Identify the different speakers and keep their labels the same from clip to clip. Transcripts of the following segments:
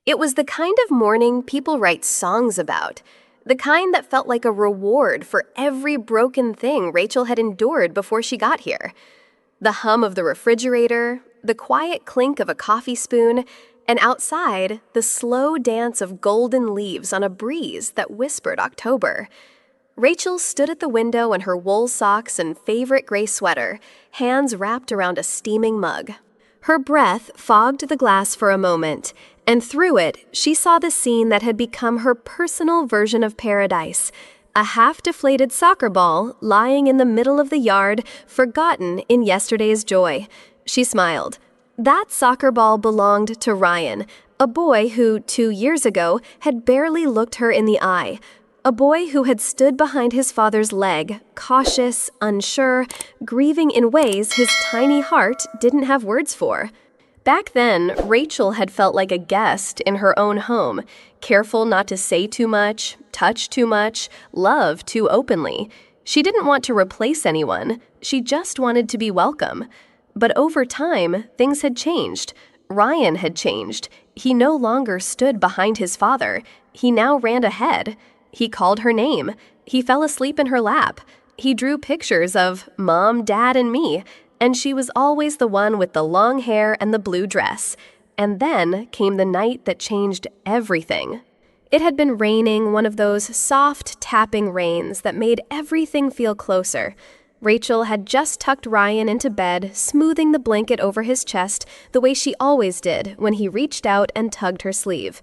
Speaker 1: It was the kind of morning people write songs about, the kind that felt like a reward for every broken thing Rachel had endured before she got here. The hum of the refrigerator, the quiet clink of a coffee spoon, and outside, the slow dance of golden leaves on a breeze that whispered October. Rachel stood at the window in her wool socks and favorite gray sweater, hands wrapped around a steaming mug. Her breath fogged the glass for a moment, and through it, she saw the scene that had become her personal version of paradise. A half-deflated soccer ball lying in the middle of the yard, forgotten in yesterday's joy. She smiled. That soccer ball belonged to Ryan, a boy who, 2 years ago, had barely looked her in the eye. A boy who had stood behind his father's leg, cautious, unsure, grieving in ways his tiny heart didn't have words for. Back then, Rachel had felt like a guest in her own home, careful not to say too much, touch too much, love too openly. She didn't want to replace anyone, she just wanted to be welcome. But over time, things had changed. Ryan had changed. He no longer stood behind his father. He now ran ahead. He called her name. He fell asleep in her lap. He drew pictures of Mom, Dad, and me, and she was always the one with the long hair and the blue dress. And then came the night that changed everything. It had been raining, one of those soft, tapping rains that made everything feel closer. Rachel had just tucked Ryan into bed, smoothing the blanket over his chest the way she always did when he reached out and tugged her sleeve.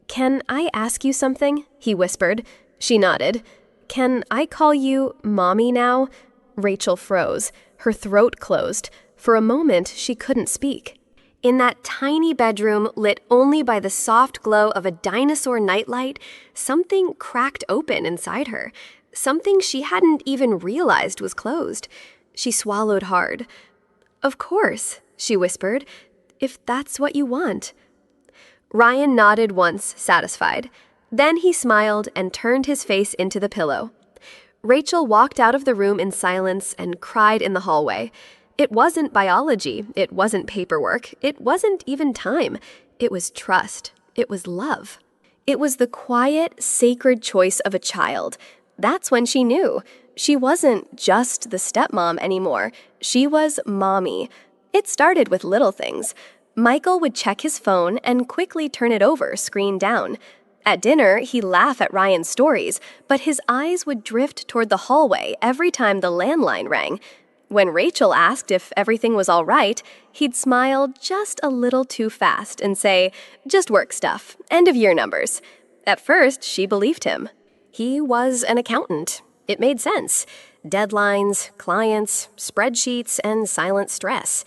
Speaker 1: "Can I ask you something?" he whispered. She nodded. "Can I call you Mommy now?" Rachel froze. Her throat closed. For a moment, she couldn't speak. In that tiny bedroom, lit only by the soft glow of a dinosaur nightlight, something cracked open inside her. Something she hadn't even realized was closed. She swallowed hard. "Of course," she whispered, "if that's what you want." Ryan nodded once, satisfied. Then he smiled and turned his face into the pillow. Rachel walked out of the room in silence and cried in the hallway. It wasn't biology, it wasn't paperwork, it wasn't even time. It was trust. It was love. It was the quiet, sacred choice of a child. That's when she knew. She wasn't just the stepmom anymore. She was Mommy. It started with little things. Michael would check his phone and quickly turn it over, screen down. At dinner, he'd laugh at Ryan's stories, but his eyes would drift toward the hallway every time the landline rang. When Rachel asked if everything was all right, he'd smile just a little too fast and say, "Just work stuff, end of year numbers." At first, she believed him. He was an accountant. It made sense. Deadlines, clients, spreadsheets, and silent stress.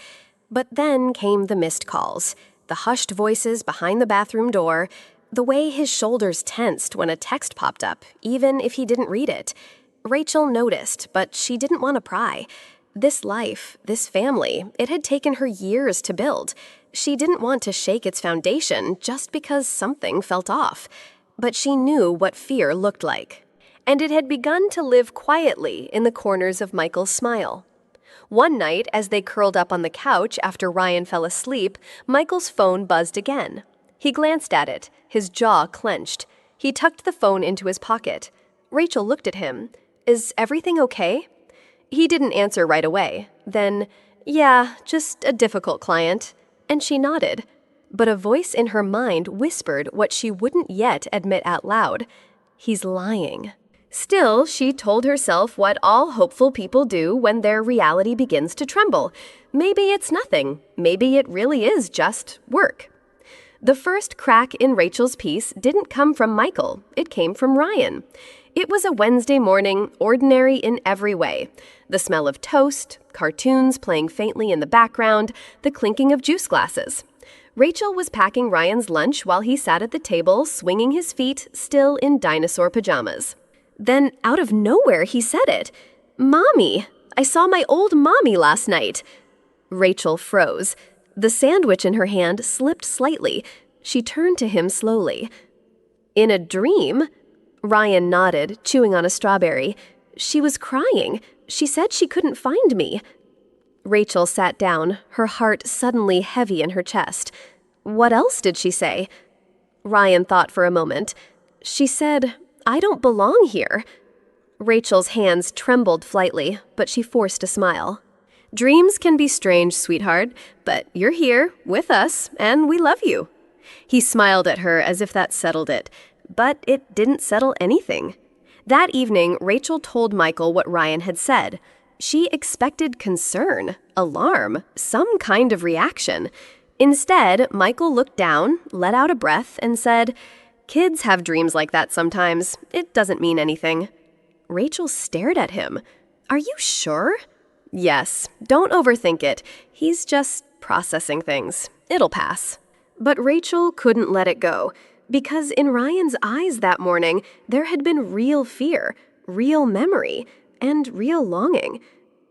Speaker 1: But then came the missed calls, the hushed voices behind the bathroom door, the way his shoulders tensed when a text popped up, even if he didn't read it. Rachel noticed, but she didn't want to pry. This life, this family, it had taken her years to build. She didn't want to shake its foundation just because something felt off. But she knew what fear looked like. And it had begun to live quietly in the corners of Michael's smile. One night, as they curled up on the couch after Ryan fell asleep, Michael's phone buzzed again. He glanced at it, his jaw clenched. He tucked the phone into his pocket. Rachel looked at him. "Is everything okay?" He didn't answer right away. Then, "Yeah, just a difficult client." And she nodded. But a voice in her mind whispered what she wouldn't yet admit out loud. He's lying. Still, she told herself what all hopeful people do when their reality begins to tremble. Maybe it's nothing. Maybe it really is just work. The first crack in Rachel's piece didn't come from Michael. It came from Ryan. It was a Wednesday morning, ordinary in every way. The smell of toast, cartoons playing faintly in the background, the clinking of juice glasses. Rachel was packing Ryan's lunch while he sat at the table, swinging his feet, still in dinosaur pajamas. Then, out of nowhere, he said it. "Mommy! I saw my old mommy last night." Rachel froze. The sandwich in her hand slipped slightly. She turned to him slowly. "In a dream?" Ryan nodded, chewing on a strawberry. "She was crying. She said she couldn't find me." Rachel sat down, her heart suddenly heavy in her chest. "What else did she say?" Ryan thought for a moment. She said, "I don't belong here." Rachel's hands trembled slightly, but she forced a smile. "Dreams can be strange, sweetheart, but you're here, with us, and we love you." He smiled at her as if that settled it, but it didn't settle anything. That evening, Rachel told Michael what Ryan had said. She expected concern, alarm, some kind of reaction. Instead, Michael looked down, let out a breath, and said, "Kids have dreams like that sometimes. It doesn't mean anything." Rachel stared at him. "Are you sure?" "Yes, don't overthink it. He's just processing things. It'll pass." But Rachel couldn't let it go, because in Ryan's eyes that morning, there had been real fear, real memory, and real longing.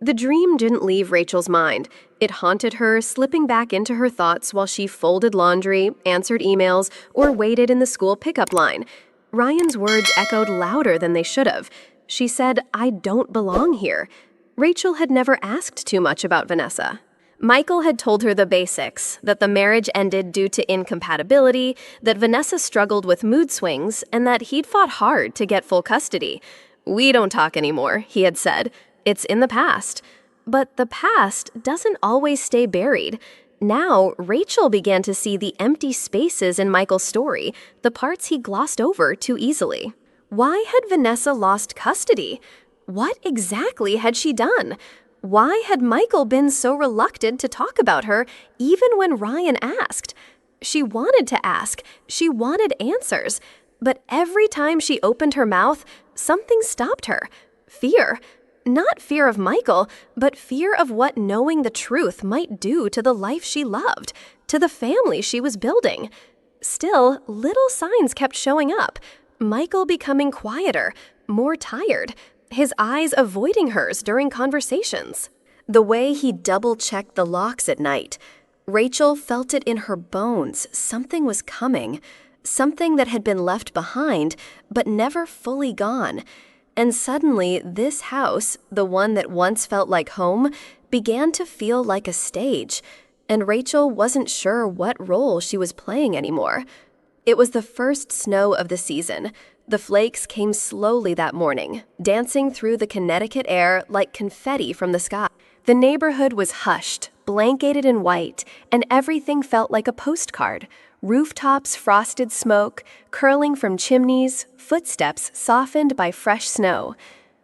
Speaker 1: The dream didn't leave Rachel's mind. It haunted her, slipping back into her thoughts while she folded laundry, answered emails, or waited in the school pickup line. Ryan's words echoed louder than they should have. She said, "I don't belong here." Rachel had never asked too much about Vanessa. Michael had told her the basics, that the marriage ended due to incompatibility, that Vanessa struggled with mood swings, and that he'd fought hard to get full custody. "We don't talk anymore," he had said. "It's in the past." But the past doesn't always stay buried. Now, Rachel began to see the empty spaces in Michael's story, the parts he glossed over too easily. Why had Vanessa lost custody? What exactly had she done? Why had Michael been so reluctant to talk about her, even when Ryan asked? She wanted to ask. She wanted answers. But every time she opened her mouth, something stopped her. Fear. Not fear of Michael, but fear of what knowing the truth might do to the life she loved, to the family she was building. Still, little signs kept showing up. Michael becoming quieter, more tired, his eyes avoiding hers during conversations. The way he double-checked the locks at night. Rachel felt it in her bones. Something was coming. Something that had been left behind, but never fully gone. And suddenly, this house, the one that once felt like home, began to feel like a stage. And Rachel wasn't sure what role she was playing anymore. It was the first snow of the season. The flakes came slowly that morning, dancing through the Connecticut air like confetti from the sky. The neighborhood was hushed, blanketed in white, and everything felt like a postcard. Rooftops frosted smoke, curling from chimneys, footsteps softened by fresh snow.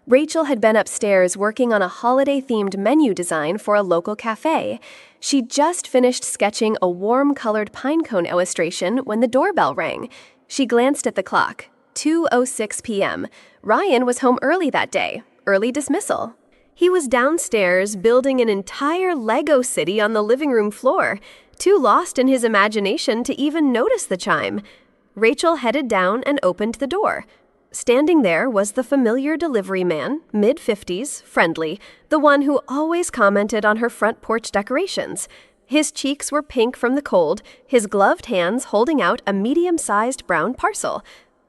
Speaker 1: Rachel had been upstairs working on a holiday-themed menu design for a local cafe. She'd just finished sketching a warm-colored pine cone illustration when the doorbell rang. She glanced at the clock. 2:06 p.m. Ryan was home early that day. Early dismissal. He was downstairs building an entire Lego city on the living room floor, too lost in his imagination to even notice the chime. Rachel headed down and opened the door. Standing there was the familiar delivery man, mid-50s, friendly, the one who always commented on her front porch decorations. His cheeks were pink from the cold, his gloved hands holding out a medium-sized brown parcel.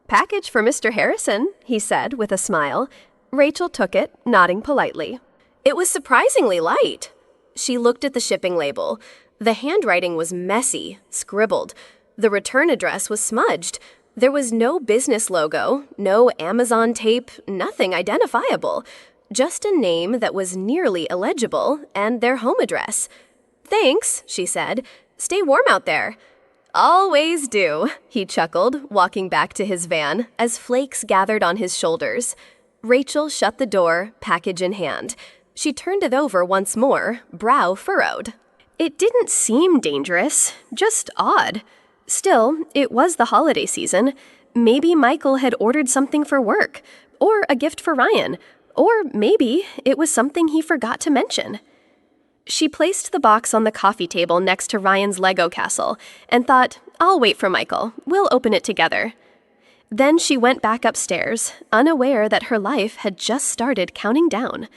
Speaker 1: "Package for Mr. Harrison," he said with a smile. Rachel took it, nodding politely. It was surprisingly light. She looked at the shipping label. The handwriting was messy, scribbled. The return address was smudged. There was no business logo, no Amazon tape, nothing identifiable. Just a name that was nearly illegible and their home address. "Thanks," she said. "Stay warm out there." "Always do," he chuckled, walking back to his van as flakes gathered on his shoulders. Rachel shut the door, package in hand. She turned it over once more, brow furrowed. It didn't seem dangerous, just odd. Still, it was the holiday season. Maybe Michael had ordered something for work, or a gift for Ryan, or maybe it was something he forgot to mention. She placed the box on the coffee table next to Ryan's Lego castle and thought, "I'll wait for Michael. We'll open it together." Then she went back upstairs, unaware that her life had just started counting down.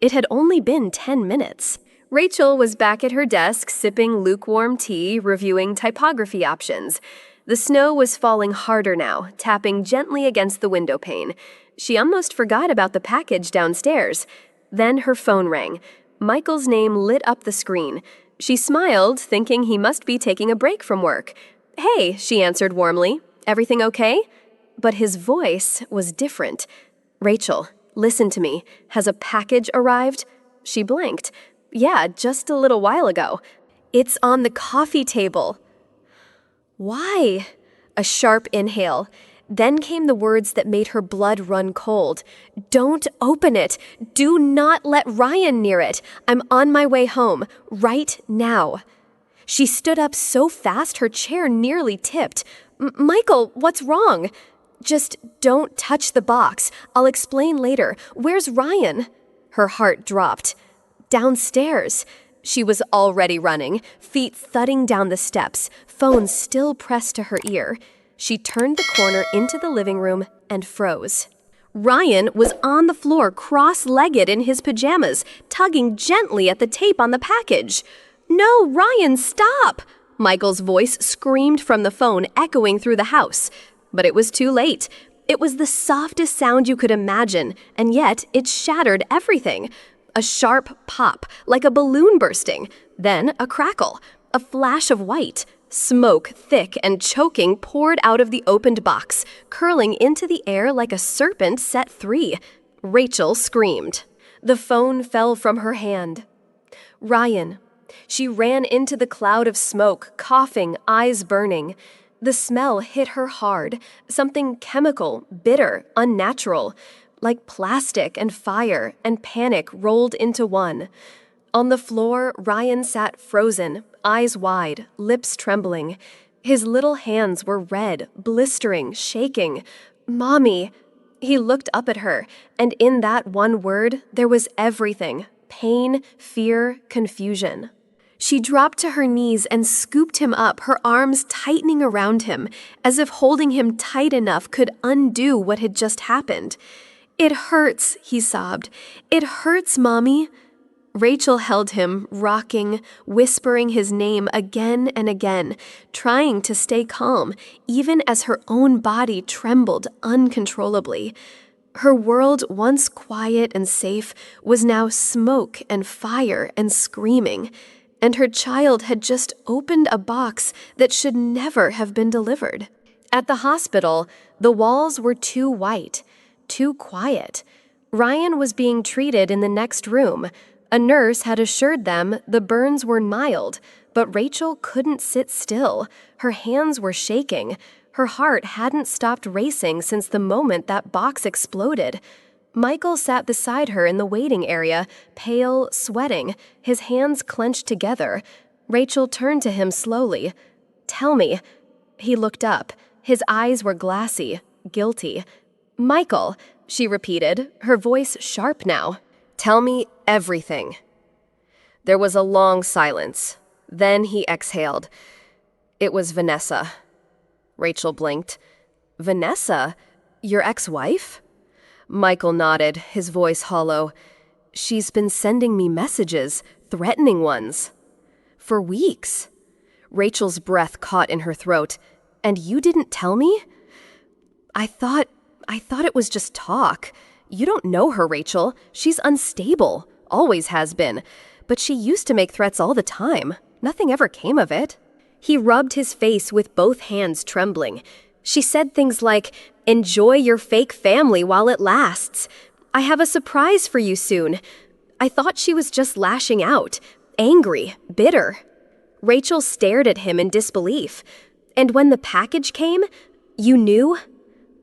Speaker 1: It had only been 10 minutes. Rachel was back at her desk sipping lukewarm tea, reviewing typography options. The snow was falling harder now, tapping gently against the window pane. She almost forgot about the package downstairs. Then her phone rang. Michael's name lit up the screen. She smiled, thinking he must be taking a break from work. "Hey," she answered warmly. everything okay?" But his voice was different. "Rachel, listen to me. Has a package arrived?" She blinked. "Yeah, just a little while ago. It's on the coffee table." "Why?" A sharp inhale. Then came the words that made her blood run cold. "Don't open it. Do not let Ryan near it. I'm on my way home, right now." She stood up so fast her chair nearly tipped. "Michael, what's wrong?" "Just don't touch the box. I'll explain later. Where's Ryan?" Her heart dropped. "Downstairs." She was already running, feet thudding down the steps, phone still pressed to her ear. She turned the corner into the living room and froze. Ryan was on the floor, cross-legged in his pajamas, tugging gently at the tape on the package. "No, Ryan, stop!" Michael's voice screamed from the phone, echoing through the house. But it was too late. It was the softest sound you could imagine, and yet it shattered everything. A sharp pop, like a balloon bursting. Then a crackle, a flash of white. Smoke, thick and choking, poured out of the opened box, curling into the air like a serpent set free. Rachel screamed. The phone fell from her hand. "Ryan." She ran into the cloud of smoke, coughing, eyes burning. The smell hit her hard, something chemical, bitter, unnatural, like plastic and fire and panic rolled into one. On the floor, Ryan sat frozen, eyes wide, lips trembling. His little hands were red, blistering, shaking. "Mommy." He looked up at her, and in that one word, there was everything: pain, fear, confusion. She dropped to her knees and scooped him up, her arms tightening around him, as if holding him tight enough could undo what had just happened. "It hurts," he sobbed. "It hurts, Mommy." Rachel held him, rocking, whispering his name again and again, trying to stay calm, even as her own body trembled uncontrollably. Her world, once quiet and safe, was now smoke and fire and screaming. And her child had just opened a box that should never have been delivered. At the hospital, the walls were too white, too quiet. Ryan was being treated in the next room. A nurse had assured them the burns were mild, but Rachel couldn't sit still. Her hands were shaking. Her heart hadn't stopped racing since the moment that box exploded. Michael sat beside her in the waiting area, pale, sweating, his hands clenched together. Rachel turned to him slowly. "Tell me." He looked up. His eyes were glassy, guilty. "Michael," she repeated, her voice sharp now. "Tell me everything." There was a long silence. Then he exhaled. "It was Vanessa." Rachel blinked. "Vanessa? Your ex-wife?" Michael nodded, his voice hollow. "She's been sending me messages, threatening ones." "For weeks." Rachel's breath caught in her throat. "And you didn't tell me?" I thought it was just talk. You don't know her, Rachel. She's unstable, always has been. But she used to make threats all the time. Nothing ever came of it." He rubbed his face with both hands trembling. "She said things like, 'Enjoy your fake family while it lasts. I have a surprise for you soon.' I thought she was just lashing out, angry, bitter." Rachel stared at him in disbelief. "And when the package came, you knew?"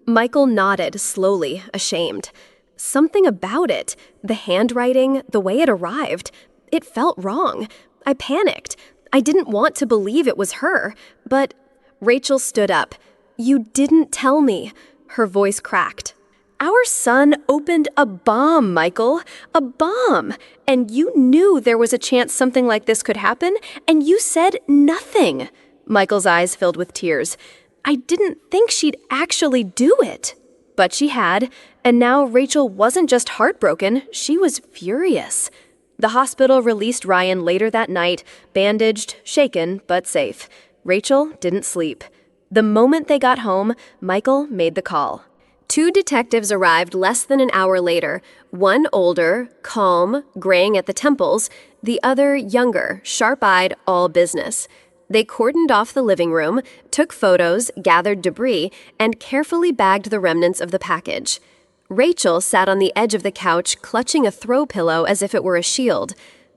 Speaker 1: Michael nodded slowly, ashamed. "Something about it, the handwriting, the way it arrived, it felt wrong. I panicked. I didn't want to believe it was her, but..." Rachel stood up. "You didn't tell me." Her voice cracked. "Our son opened a bomb, Michael. A bomb. And you knew there was a chance something like this could happen, and you said nothing." Michael's eyes filled with tears. "I didn't think she'd actually do it." But she had, and now Rachel wasn't just heartbroken, she was furious. The hospital released Ryan later that night, bandaged, shaken, but safe. Rachel didn't sleep. The moment they got home, Michael made the call. 2 detectives arrived less than an hour later, one older, calm, graying at the temples, the other younger, sharp-eyed, all business. They cordoned off the living room, took photos, gathered debris, and carefully bagged the remnants of the package. Rachel sat on the edge of the couch, clutching a throw pillow as if it were a shield.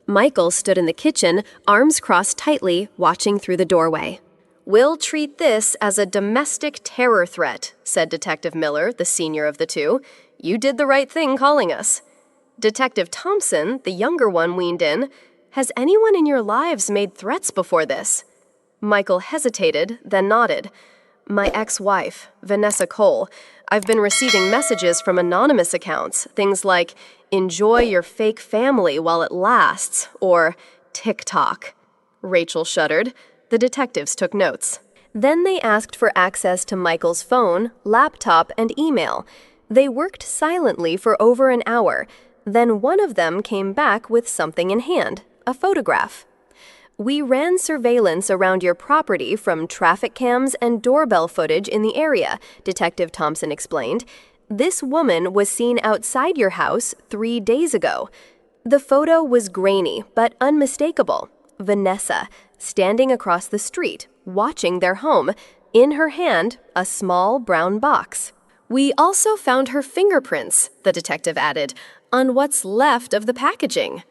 Speaker 1: Michael stood in the kitchen, arms crossed tightly, watching through the doorway. "We'll treat this as a domestic terror threat," said Detective Miller, the senior of the two. "You did the right thing calling us." Detective Thompson, the younger one, weaned in. "Has anyone in your lives made threats before this?" Michael hesitated, then nodded. "My ex-wife, Vanessa Cole. I've been receiving messages from anonymous accounts, things like, 'Enjoy your fake family while it lasts,' or 'TikTok.'" Rachel shuddered. The detectives took notes. Then they asked for access to Michael's phone, laptop, and email. They worked silently for over an hour. Then one of them came back with something in hand, a photograph. "We ran surveillance around your property from traffic cams and doorbell footage in the area," Detective Thompson explained. "This woman was seen outside your house 3 days ago." The photo was grainy but unmistakable. Vanessa, standing across the street, watching their home, in her hand, a small brown box. "We also found her fingerprints," the detective added, "on what's left of the packaging."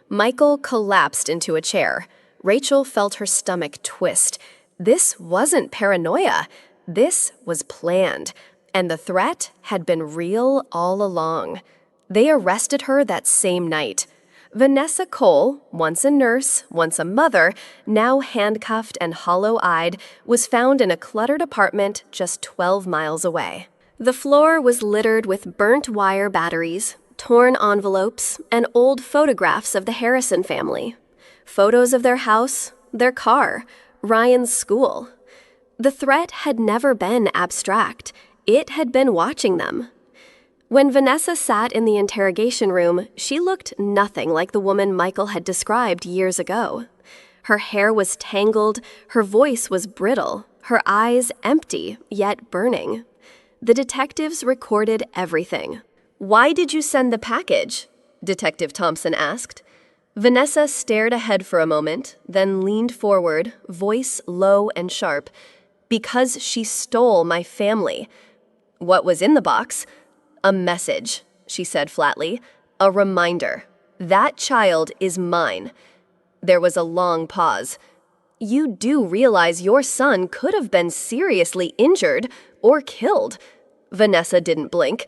Speaker 1: Michael collapsed into a chair. Rachel felt her stomach twist. This wasn't paranoia. This was planned. And the threat had been real all along. They arrested her that same night. Vanessa Cole, once a nurse, once a mother, now handcuffed and hollow-eyed, was found in a cluttered apartment just 12 miles away. The floor was littered with burnt wire batteries, torn envelopes, and old photographs of the Harrison family. Photos of their house, their car, Ryan's school. The threat had never been abstract. It had been watching them. When Vanessa sat in the interrogation room, she looked nothing like the woman Michael had described years ago. Her hair was tangled, her voice was brittle, her eyes empty, yet burning. The detectives recorded everything. "Why did you send the package?" Detective Thompson asked. Vanessa stared ahead for a moment, then leaned forward, voice low and sharp. "Because she stole my family." "What was in the box?" "A message," she said flatly. "A reminder. That child is mine." There was a long pause. "You do realize your son could have been seriously injured or killed." Vanessa didn't blink.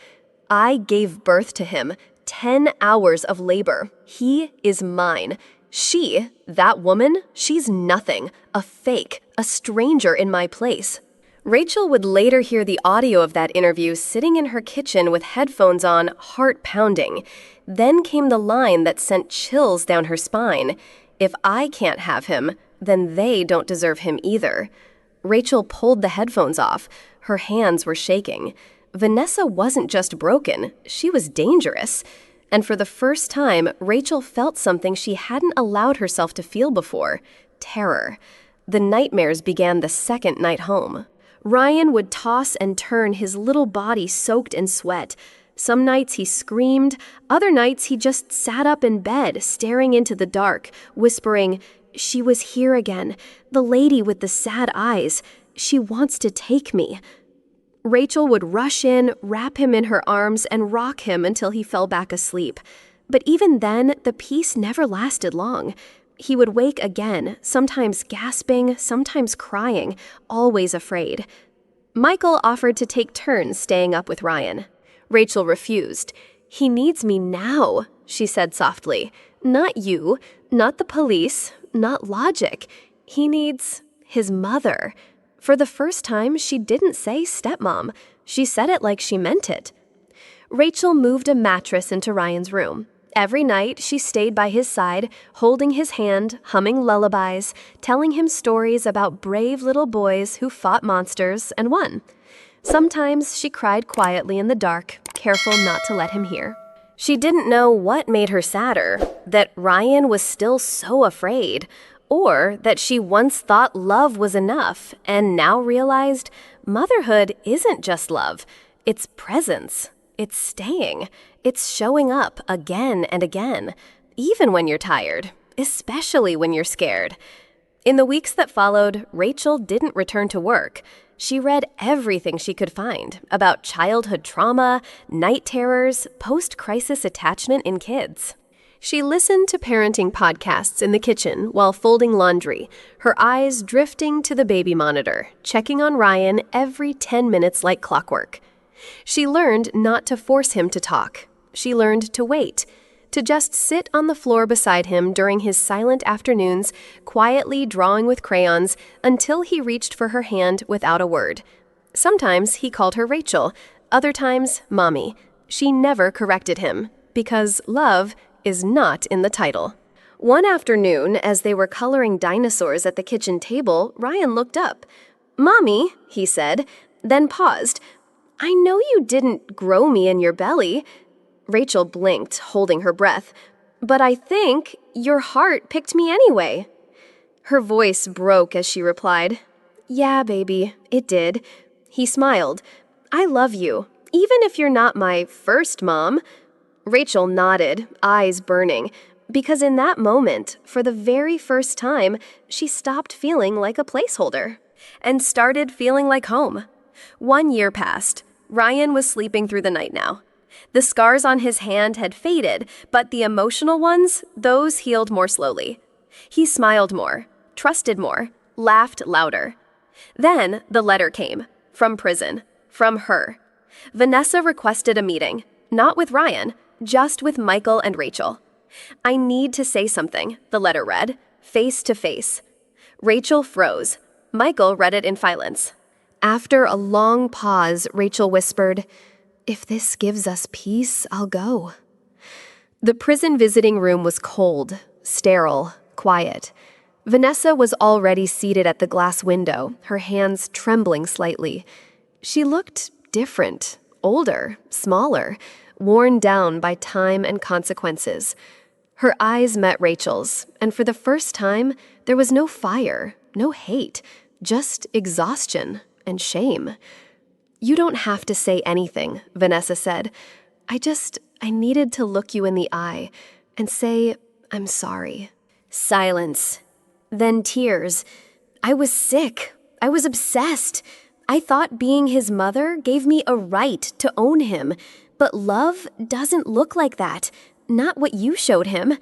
Speaker 1: "I gave birth to him. 10 hours of labor. He is mine. She, that woman, she's nothing. A fake, a stranger in my place." Rachel would later hear the audio of that interview sitting in her kitchen with headphones on, heart pounding. Then came the line that sent chills down her spine. "If I can't have him, then they don't deserve him either." Rachel pulled the headphones off. Her hands were shaking. Vanessa wasn't just broken, she was dangerous. And for the first time, Rachel felt something she hadn't allowed herself to feel before: terror. The nightmares began the second night home. Ryan would toss and turn, his little body soaked in sweat. Some nights he screamed, other nights he just sat up in bed, staring into the dark, whispering, "She was here again, the lady with the sad eyes. She wants to take me." Rachel would rush in, wrap him in her arms, and rock him until he fell back asleep. But even then, the peace never lasted long. He would wake again, sometimes gasping, sometimes crying, always afraid. Michael offered to take turns staying up with Ryan. Rachel refused. "He needs me now," she said softly. "Not you, not the police, not logic. He needs his mother." For the first time, she didn't say stepmom. She said it like she meant it. Rachel moved a mattress into Ryan's room. Every night, she stayed by his side, holding his hand, humming lullabies, telling him stories about brave little boys who fought monsters and won. Sometimes she cried quietly in the dark, careful not to let him hear. She didn't know what made her sadder, that Ryan was still so afraid, or that she once thought love was enough and now realized motherhood isn't just love, it's presence. It's staying. It's showing up again and again, even when you're tired, especially when you're scared. In the weeks that followed, Rachel didn't return to work. She read everything she could find about childhood trauma, night terrors, post-crisis attachment in kids. She listened to parenting podcasts in the kitchen while folding laundry, her eyes drifting to the baby monitor, checking on Ryan every 10 minutes like clockwork. She learned not to force him to talk. She learned to wait, to just sit on the floor beside him during his silent afternoons, quietly drawing with crayons until he reached for her hand without a word. Sometimes he called her Rachel, other times Mommy. She never corrected him, because love is not in the title. One afternoon, as they were coloring dinosaurs at the kitchen table, Ryan looked up. "Mommy," he said, then paused. "I know you didn't grow me in your belly." Rachel blinked, holding her breath. "But I think your heart picked me anyway." Her voice broke as she replied, "Yeah, baby, it did." He smiled. "I love you, even if you're not my first mom." Rachel nodded, eyes burning, because in that moment, for the very first time, she stopped feeling like a placeholder and started feeling like home. 1 year passed. Ryan was sleeping through the night now. The scars on his hand had faded, but the emotional ones, those healed more slowly. He smiled more, trusted more, laughed louder. Then the letter came, from prison, from her. Vanessa requested a meeting, not with Ryan, just with Michael and Rachel. "I need to say something," the letter read, face to face. Rachel froze. Michael read it in silence. After a long pause, Rachel whispered, "If this gives us peace, I'll go." The prison visiting room was cold, sterile, quiet. Vanessa was already seated at the glass window, her hands trembling slightly. She looked different, older, smaller, worn down by time and consequences. Her eyes met Rachel's, and for the first time, there was no fire, no hate, just exhaustion and shame. "You don't have to say anything," Vanessa said. I needed to look you in the eye and say, I'm sorry." Silence. Then tears. "I was sick. I was obsessed. I thought being his mother gave me a right to own him. But love doesn't look like that. Not what you showed him."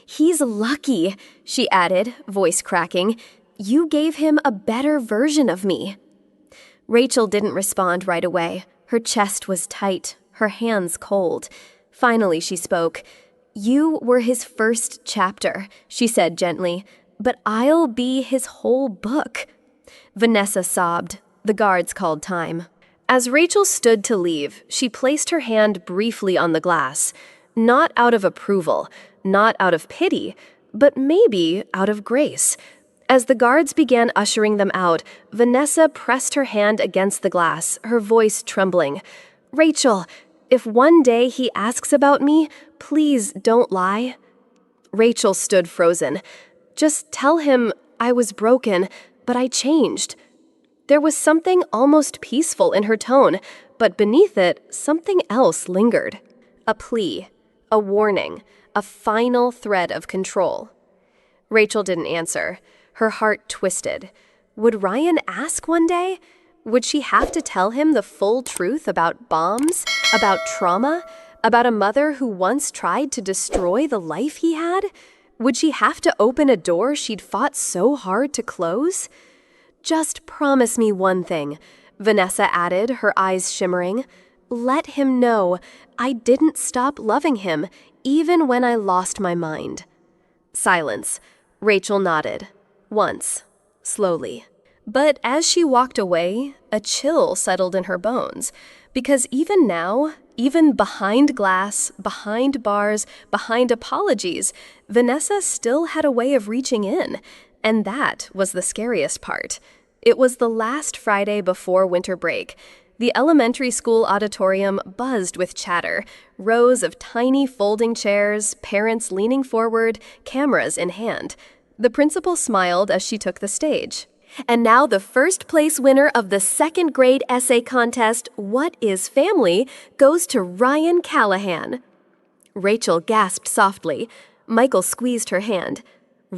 Speaker 1: "He's lucky," she added, voice cracking. "You gave him a better version of me." Rachel didn't respond right away. Her chest was tight, her hands cold. Finally, she spoke. "You were his first chapter," she said gently, "but I'll be his whole book." Vanessa sobbed. The guards called time. As Rachel stood to leave, she placed her hand briefly on the glass, not out of approval, not out of pity, but maybe out of grace. As the guards began ushering them out, Vanessa pressed her hand against the glass, her voice trembling. "Rachel, if one day he asks about me, please don't lie." Rachel stood frozen. "Just tell him I was broken, but I changed." There was something almost peaceful in her tone, but beneath it, something else lingered. A plea, a warning, a final thread of control. Rachel didn't answer. Her heart twisted. Would Ryan ask one day? Would she have to tell him the full truth about bombs, about trauma, about a mother who once tried to destroy the life he had? Would she have to open a door she'd fought so hard to close? "Just promise me one thing," Vanessa added, her eyes shimmering. "Let him know I didn't stop loving him, even when I lost my mind." Silence. Rachel nodded. Once. Slowly. But as she walked away, a chill settled in her bones. Because even now, even behind glass, behind bars, behind apologies, Vanessa still had a way of reaching in. And that was the scariest part. It was the last Friday before winter break. The elementary school auditorium buzzed with chatter, rows of tiny folding chairs, parents leaning forward, cameras in hand. The principal smiled as she took the stage. "And now the first place winner of the second grade essay contest, What is Family?, goes to Ryan Callahan." Rachel gasped softly. Michael squeezed her hand.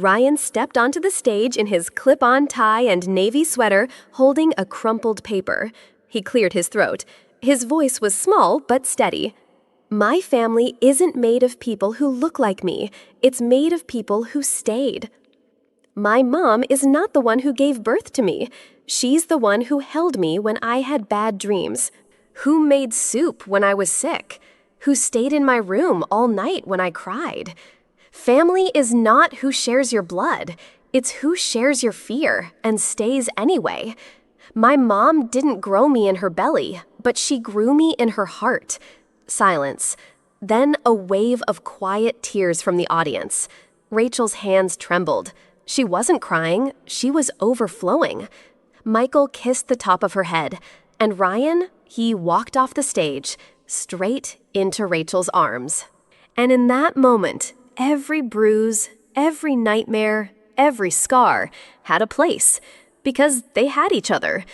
Speaker 1: Ryan stepped onto the stage in his clip-on tie and navy sweater, holding a crumpled paper. He cleared his throat. His voice was small but steady. My family isn't made of people who look like me. It's made of people who stayed. My mom is not the one who gave birth to me. She's the one who held me when I had bad dreams. Who made soup when I was sick? Who stayed in my room all night when I cried? Family is not who shares your blood. It's who shares your fear and stays anyway. My mom didn't grow me in her belly, but she grew me in her heart. Silence. Then a wave of quiet tears from the audience. Rachel's hands trembled. She wasn't crying, she was overflowing. Michael kissed the top of her head, and Ryan, he walked off the stage, straight into Rachel's arms. And in that moment, every bruise, every nightmare, every scar had a place, because they had each other.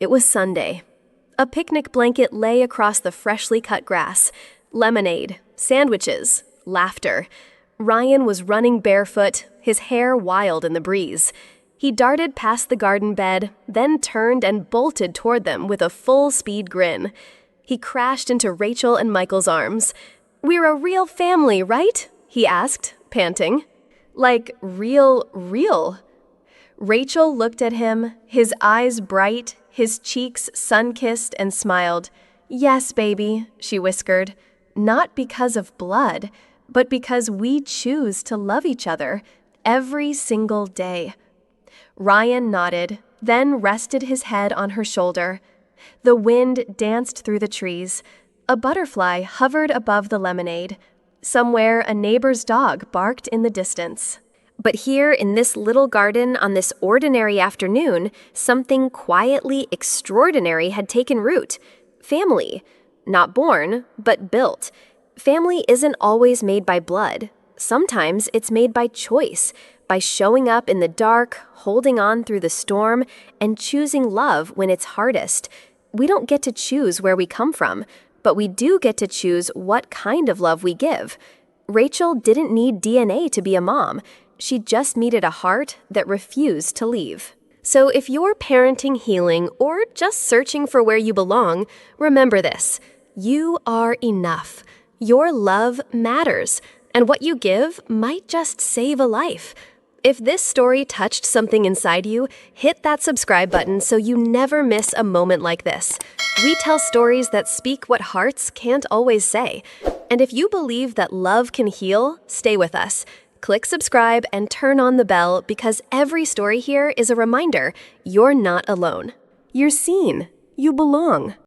Speaker 1: It was Sunday. A picnic blanket lay across the freshly cut grass. Lemonade, sandwiches, laughter. Ryan was running barefoot, his hair wild in the breeze. He darted past the garden bed, then turned and bolted toward them with a full-speed grin. He crashed into Rachel and Michael's arms. "We're a real family, right?" he asked, panting. "Like real." Rachel looked at him, his eyes bright, his cheeks sun-kissed, and smiled. "Yes, baby," she whispered. "Not because of blood, but because we choose to love each other every single day." Ryan nodded, then rested his head on her shoulder. The wind danced through the trees. A butterfly hovered above the lemonade. Somewhere, a neighbor's dog barked in the distance. But here in this little garden on this ordinary afternoon, something quietly extraordinary had taken root. Family. Not born, but built. Family isn't always made by blood. Sometimes it's made by choice, by showing up in the dark, holding on through the storm, and choosing love when it's hardest. We don't get to choose where we come from, but we do get to choose what kind of love we give. Rachel didn't need DNA to be a mom. She just needed a heart that refused to leave. So if you're parenting healing or just searching for where you belong, remember this. You are enough. Your love matters, and what you give might just save a life. If this story touched something inside you, hit that subscribe button so you never miss a moment like this. We tell stories that speak what hearts can't always say. And if you believe that love can heal, stay with us. Click subscribe and turn on the bell because every story here is a reminder you're not alone. You're seen. You belong.